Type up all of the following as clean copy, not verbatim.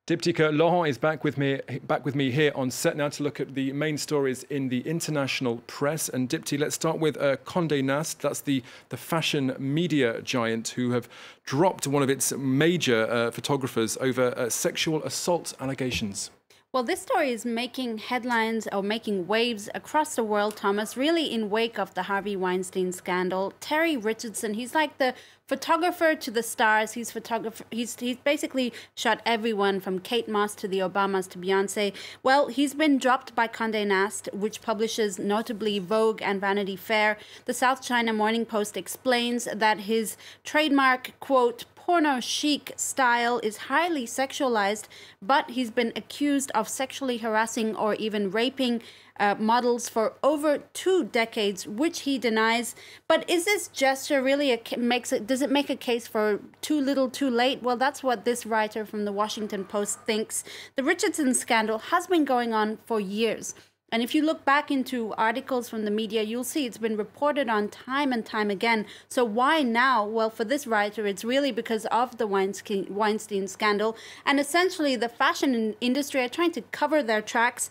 Diptyque Laurent is back with me here on set now to look at the main stories in the international press. And Dipty, let's start with Condé Nast. That's the fashion media giant who have dropped one of its major photographers over sexual assault allegations. Well, this story is making headlines or making waves across the world, Thomas, really in wake of the Harvey Weinstein scandal. Terry Richardson, he's like the photographer to the stars. He's basically shot everyone from Kate Moss to the Obamas to Beyonce. Well, he's been dropped by Condé Nast, which publishes notably Vogue and Vanity Fair. The South China Morning Post explains that his trademark, quote, porno chic style is highly sexualized, but he's been accused of sexually harassing or even raping models for over 2 decades, which he denies. But is this gesture really does it make a case for too little, too late? Well, that's what this writer from the Washington Post thinks. The Richardson scandal has been going on for years. And if you look back into articles from the media, you'll see it's been reported on time and time again. So why now? Well, for this writer, it's really because of the Weinstein scandal. And essentially, the fashion industry are trying to cover their tracks.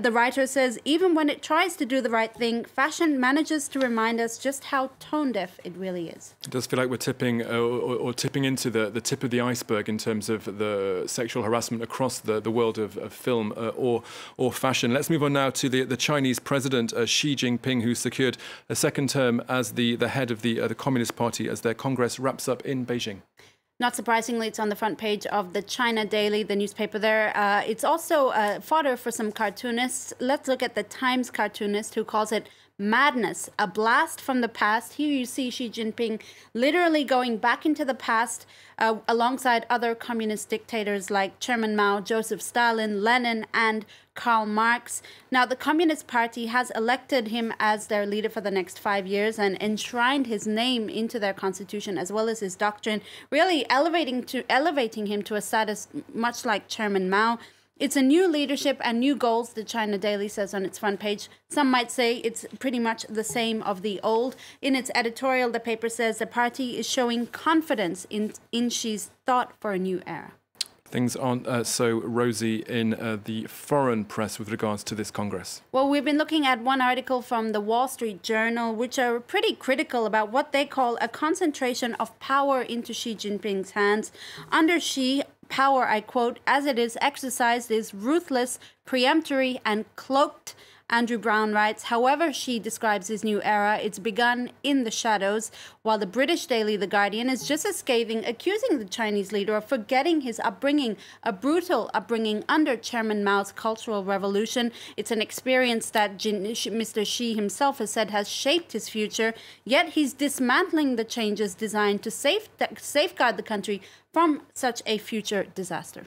The writer says, even when it tries to do the right thing, fashion manages to remind us just how tone-deaf it really is. It does feel like we're tipping or tipping into the tip of the iceberg in terms of the sexual harassment across the world of film or fashion. Let's move on now to the Chinese president, Xi Jinping, who secured a second term as the head of the Communist Party as their Congress wraps up in Beijing. Not surprisingly, it's on the front page of the China Daily, the newspaper there. It's also fodder for some cartoonists. Let's look at the Times cartoonist who calls it madness, a blast from the past. Here you see Xi Jinping literally going back into the past alongside other communist dictators like Chairman Mao, Joseph Stalin, Lenin, and Karl Marx. Now, the Communist Party has elected him as their leader for the next 5 years and enshrined his name into their constitution as well as his doctrine, really elevating him to a status much like Chairman Mao. It's a new leadership and new goals, the China Daily says on its front page. Some might say it's pretty much the same of the old. In its editorial, the paper says the party is showing confidence in Xi's thought for a new era. Things aren't so rosy in the foreign press with regards to this Congress. Well, we've been looking at one article from the Wall Street Journal, which are pretty critical about what they call a concentration of power into Xi Jinping's hands. Under Xi, power, I quote, as it is exercised is ruthless, preemptory, and cloaked. Andrew Brown writes, however Xi describes his new era, it's begun in the shadows, while the British daily The Guardian is just as scathing, accusing the Chinese leader of forgetting his upbringing, a brutal upbringing under Chairman Mao's Cultural Revolution. It's an experience that Mr. Xi himself has said has shaped his future, yet he's dismantling the changes designed to safeguard the country from such a future disaster.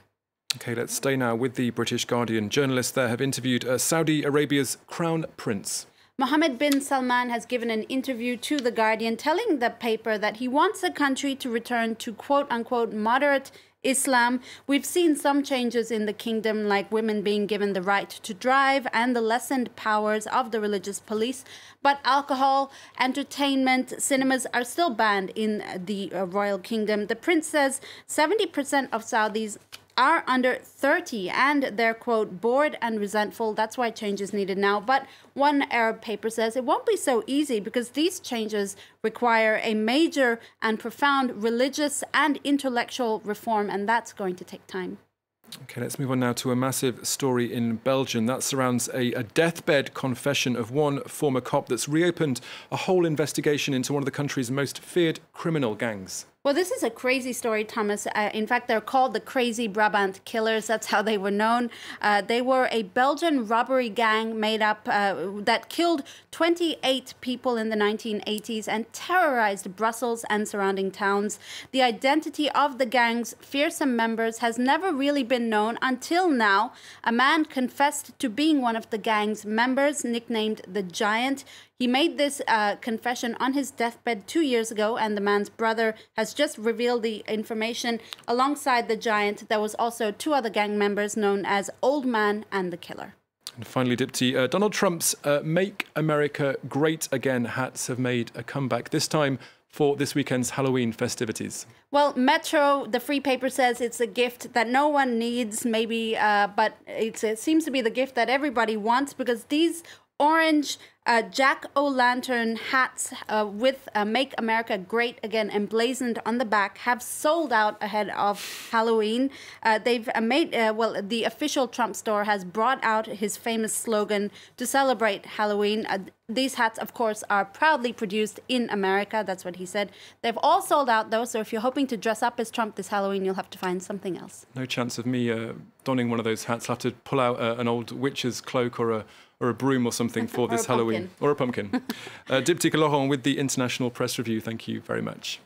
Okay, let's stay now with the British Guardian. Journalists there have interviewed Saudi Arabia's Crown Prince. Mohammed bin Salman has given an interview to The Guardian telling the paper that he wants the country to return to quote-unquote moderate Islam. We've seen some changes in the kingdom, like women being given the right to drive and the lessened powers of the religious police. But alcohol, entertainment, cinemas are still banned in the royal kingdom. The prince says 70% of Saudis are under 30 and they're, quote, bored and resentful. That's why change is needed now. But one Arab paper says it won't be so easy because these changes require a major and profound religious and intellectual reform, and that's going to take time. Okay, let's move on now to a massive story in Belgium. That surrounds a deathbed confession of one former cop that's reopened a whole investigation into one of the country's most feared criminal gangs. Well, this is a crazy story, Thomas. In fact, they're called the Crazy Brabant Killers. That's how they were known. They were a Belgian robbery gang made up that killed 28 people in the 1980s and terrorized Brussels and surrounding towns. The identity of the gang's fearsome members has never really been known until now. A man confessed to being one of the gang's members, nicknamed the Giant. He made this confession on his deathbed 2 years ago, and the man's brother has just revealed the information. Alongside the Giant, there was also 2 other gang members known as Old Man and the Killer. And finally, Dipty, Donald Trump's Make America Great Again hats have made a comeback, this time for this weekend's Halloween festivities? Well, Metro, the free paper, says it's a gift that no one needs, maybe, but it seems to be the gift that everybody wants, because these orange jack-o'-lantern hats with Make America Great Again emblazoned on the back have sold out ahead of Halloween. They've made, well, the official Trump store has brought out his famous slogan to celebrate Halloween. These hats, of course, are proudly produced in America. That's what he said. They've all sold out, though, so if you're hoping to dress up as Trump this Halloween, you'll have to find something else. No chance of me donning one of those hats. I'll have to pull out an old witch's cloak or a broom or something for this Halloween. Or a pumpkin. Diptyque Laurent with the International Press Review. Thank you very much.